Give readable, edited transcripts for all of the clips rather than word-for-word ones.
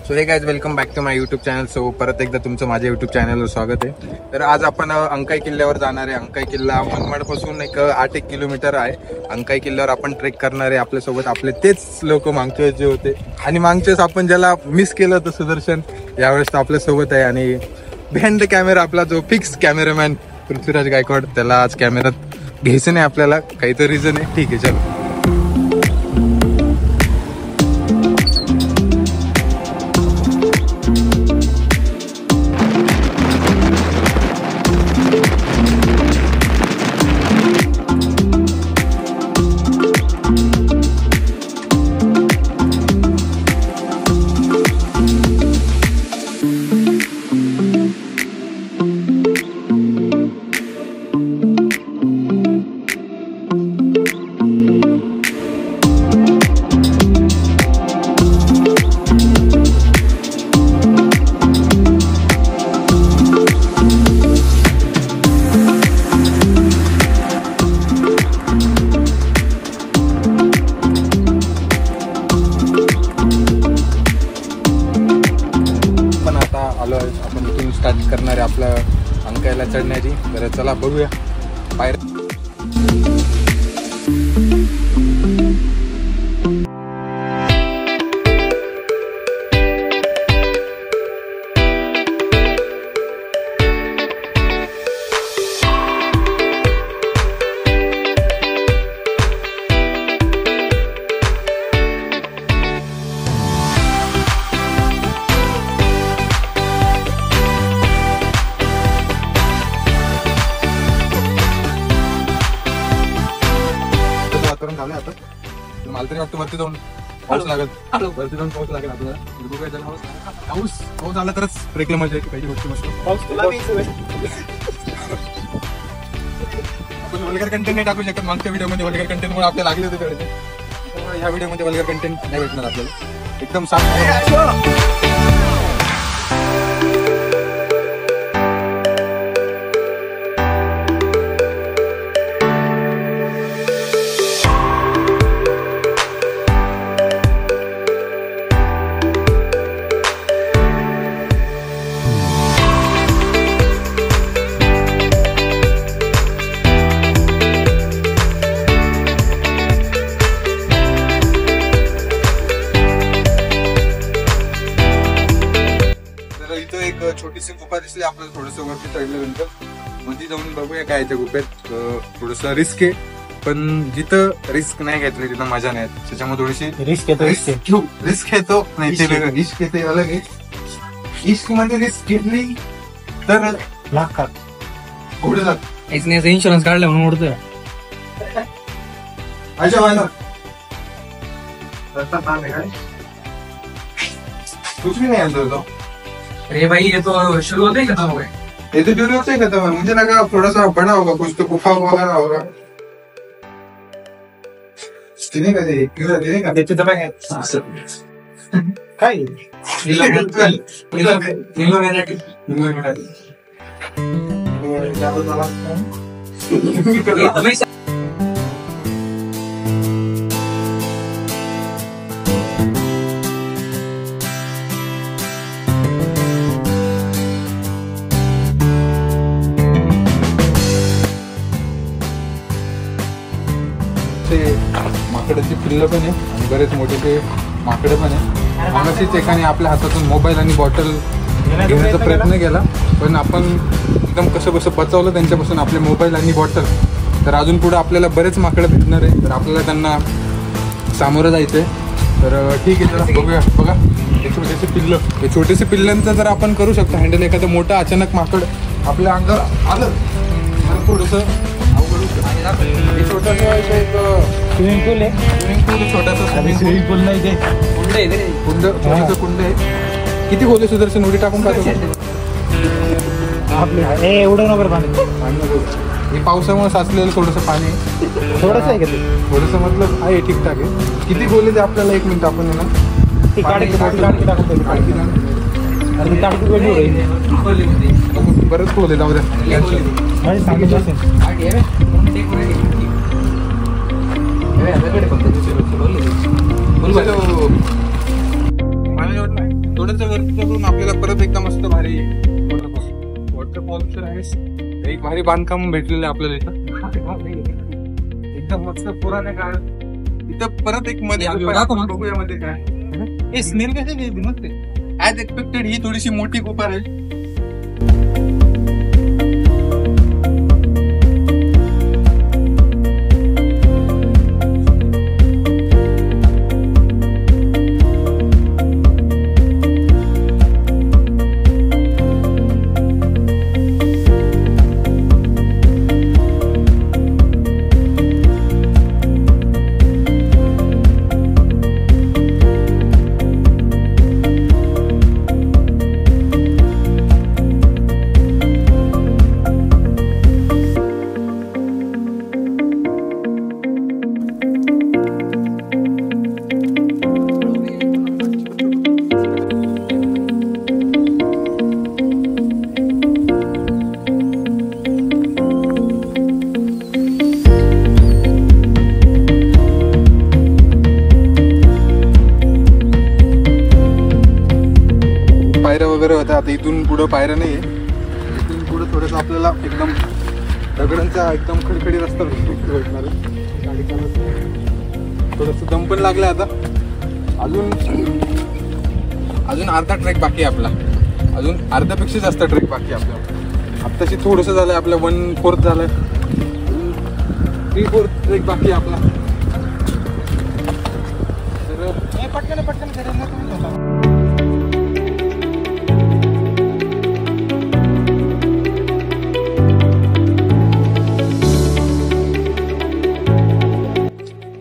So hey guys welcome back to my YouTube channel. So परत एकदा तुमचं माझ्या यूट्यूब चॅनलवर स्वागत आहे. तर आज आपण अंकाई किल्ल्यावर जाणार आहे. अंकाई किल्ला मनमाडपासून एक 8 किलोमीटर आहे. अंकाई किल्ल्यावर आपण ट्रेक करणार आहे. आपल्यासोबत आपले तेच लोक मागच्या वेळेस जे होते आणि मागच्या वेळेस आपण ज्याला मिस केलं होतं सुदर्शन, यावेळेस तो आपल्यासोबत आहे. आणि बिहाइंड द कॅमेरा आपला जो फिक्स कॅमेरामॅन पृथ्वीराज गायकवाड, त्याला आज कॅमेरात घ्यायचं नाही आपल्याला, काहीतरी रिझन आहे. ठीक आहे, चलो. आपण इथून स्टार्ट करणार आहे आपल्या अंकाईला चढण्याची. तर चला बघूया पायऱ्या. मला तरी वाटतं वरती जाऊन पाऊस लागेल. वरती जाऊन पाऊस लागेल आपल्याला. पाऊस आला तरच ट्रेकला मजा येते. पहिली गोष्ट आपण वल्गर कंटेंट नाही टाकू शकत. मागच्या व्हिडिओमध्ये वल्गर कंटेंट मुळे आपल्याला लागले होते तेवढे. त्यामुळे ह्या व्हिडिओमध्ये वल्गर कंटेंट नाही भेटणार आपल्याला. एकदम साफ. छोटीशी गुफा दिसली आपल्याला. थोडस वरती चढल्यानंतर मध्ये जाऊन बघूया काय त्या गुफेत. थोडस रिस्क आहे, पण जिथं रिस्क नाही घेतली तिथं मजा नाही. त्याच्यामुळे थोडीशी रिस्क येतो नाही ते वेगळं. इश्क येते अलग आहे. इश्क मध्ये रिस्क घेतली तर लागतात पुढे जात. इन्शुरन्स काढला म्हणून उडतोय. अच्छा वाला कुछ भी नहीं अंदर तो. अरे भाई ये तो शुरू होते ही खत्म हो गए. ये तो शुरू होते ही खत्म है. मुझे लगा थोड़ा सा बड़ा होगा, कुछ तो गुफा वगैरह होगा. तिने का दे तिने का त्याचे दबा काय माकडाची पिल्लं पण आहे आणि बरेच मोठे ते माकडे पण आहे. मागाशीच एकाने आपल्या हातातून मोबाईल आणि बॉटल घेण्याचा प्रयत्न केला, पण आपण एकदम कसं बचावलं त्यांच्यापासून आपले मोबाईल आणि बॉटल. तर अजून पुढे आपल्याला बरेच माकडं भेटणार आहे. तर आपल्याला त्यांना सामोरं जायचं आहे. तर ठीक आहे, चला बघूया. बघा हे छोटेसे पिल्लं. हे छोटेसे पिल्लांचं जर आपण करू शकतो हँडल. एखादं मोठं अचानक माकड आपल्या अंगावर आलं तर थोडंसं छोटासा एक स्विमिंग पूल आहे. स्विमिंग पूल छोटासा स्विमिंग पूल नाही ते कुंड छोटंसं कुंड आहे. किती खोले सुदर्शन उडी टाकून पाहतो आपले एवढं नगर पाणी. हे पावसामुळे साचलेलं थोडंसं पाणी आहे. थोडंसं आहे का ते? थोडंसं मतलब आहे, ठीकठाक आहे. किती खोले ते आपल्याला 1 मिनिट आपण ना बरंच खोले जाऊ द्या. थोडंसं वरती करून आपल्याला परत एकदा मस्त भारी वॉटरफॉल तर आहेच. एक भारी बांधकाम भेटलेलं आहे आपल्याला इथं एकदम मस्त पुराण्या काळात. इथं परत एक मध्ये बघूया मध्ये काय स्मेल कशी मस्त ऍज एक्सपेक्टेड. ही थोडीशी मोठी गुफा आहे. पायऱ्या वगैरे होत्या. आता इथून पुढं पायऱ्या नाही आहे. इथून पुढं थोडंसं आपल्याला एकदम दगडांचा एकदम खडखडी रस्ता भेटणार आहे. गाडी चालत थोडंसं दम पण लागलं. आता अजून अर्धा ट्रेक बाकी आहे आपला. अजून अर्ध्यापेक्षा जास्त ट्रेक बाकी आहे आपल्याला. आत्ताशी थोडंसं झालं आहे. आपलं 1/4 झालं. 3/4 ट्रेक बाकी आहे आपला. तर पटकन करेल ना तुम्ही.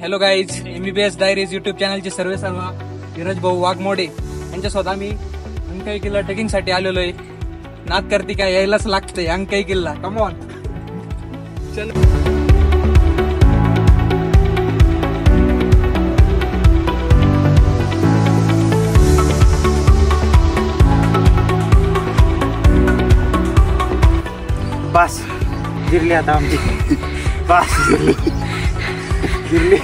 Hello guys, MBBS diaries YouTube चॅनलचे सर्व धीरज भाऊ वाघमोडे यांच्यासोबत आम्ही अंकाई किल्ला ट्रेकिंगसाठी आलेलो आहे. नाद करते काय, यायलाच लागतंय अंकाई किल्ला. कम ऑन चल. बस गिरली आता आमची. बस गिरली.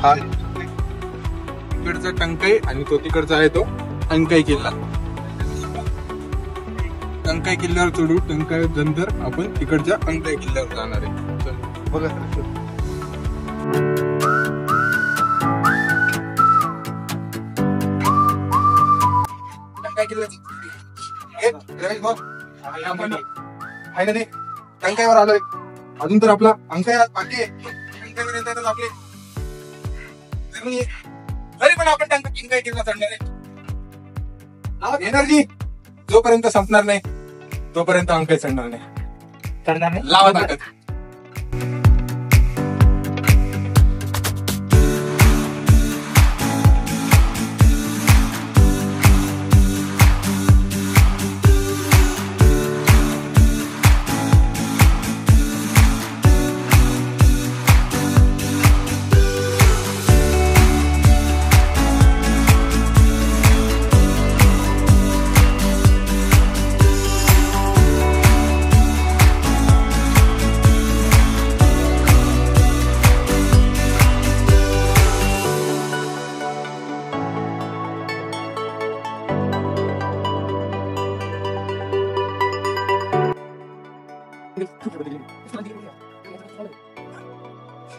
हा इकडचा टंकाई आणि तो तिकडचा आहे तो अंकाई किल्ला. टंकाई किल्ल्यावर चढू. टंकाई नंतर आपण तिकडच्या अंकाई किल्ल्यावर जाणार आहे. चल बघा. टंकाई किल्ल्याची टंकाईवर आलोय. अजून तर आपला अंकाई बाकी आहे. टंकाईवर येतात आपले तरी पण आपण टंकाई किल्ला चढणार आहे. एनर्जी जोपर्यंत संपणार नाही तोपर्यंत अंकाई चढणार नाही. लावा ताकद.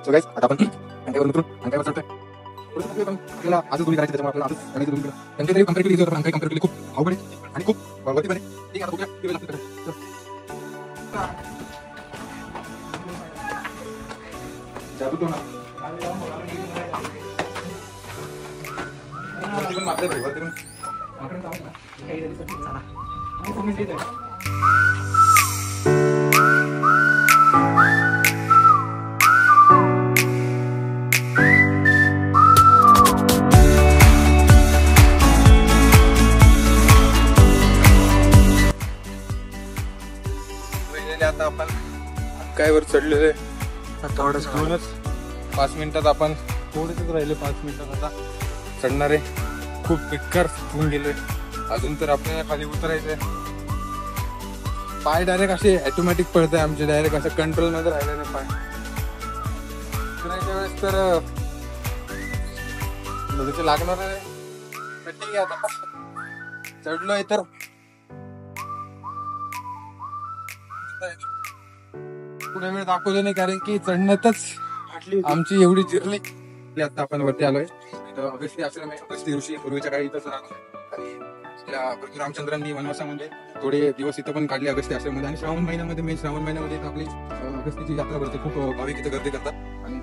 सो गाइस आता आपण अंकाईवर उतरून अंकाईवर चढतोय. आपल्याला आजच दोन्ही करायचं, त्याच्यामुळे आपल्याला आजच करायचं दोन्ही केलं. त्यांच्या तरी कम्पॅरेटिव्हली इझी होतं, पण काही कम्पॅरेटिव्हली खूप अवघड आहे आणि खूप वरती पण आहे. ठीक आहे, आता बघूया किती वेळ लागतो करायला. जादू तो ना. वरती पण मारता येते, वरती पण. माकडं जाऊ ना. आता आपण अंकाईवर चढलेले थोडंच 5 मिनिटात आपण थोडेसेच राहिले 5 मिनिटात आता चढणार आहे. खूप बेकार होऊन गेले. अजून तर आपल्याला खाली उतरायचंय. पाय डायरेक्ट असे ऑटोमॅटिक पडत आहे आमचे, डायरेक्ट असं कंट्रोल मध्ये राहिले नाही पाय. उतरायच्या वेळेस तर थोडेसे लागणार आहे. ठीक आहे, आता चढलोय तर पुढे वेळ दाखवलं नाही, कारण की चढण्यातच आमची एवढी जिरली. आता आपण वरती आलोय. अगस्ती आश्रम आहे. अगस्ती ऋषी पूर्वीच्या काळी इथंच राहत आणि प्रभू रामचंद्रांनी वनवासामध्ये थोडे दिवस इथं पण काढले अगस्ती आश्रममध्ये. आणि श्रावण महिन्यामध्ये, श्रावण महिन्यामध्ये आपली अगस्तीची यात्रा भरते. खूप भाविक इथं गर्दी करतात आणि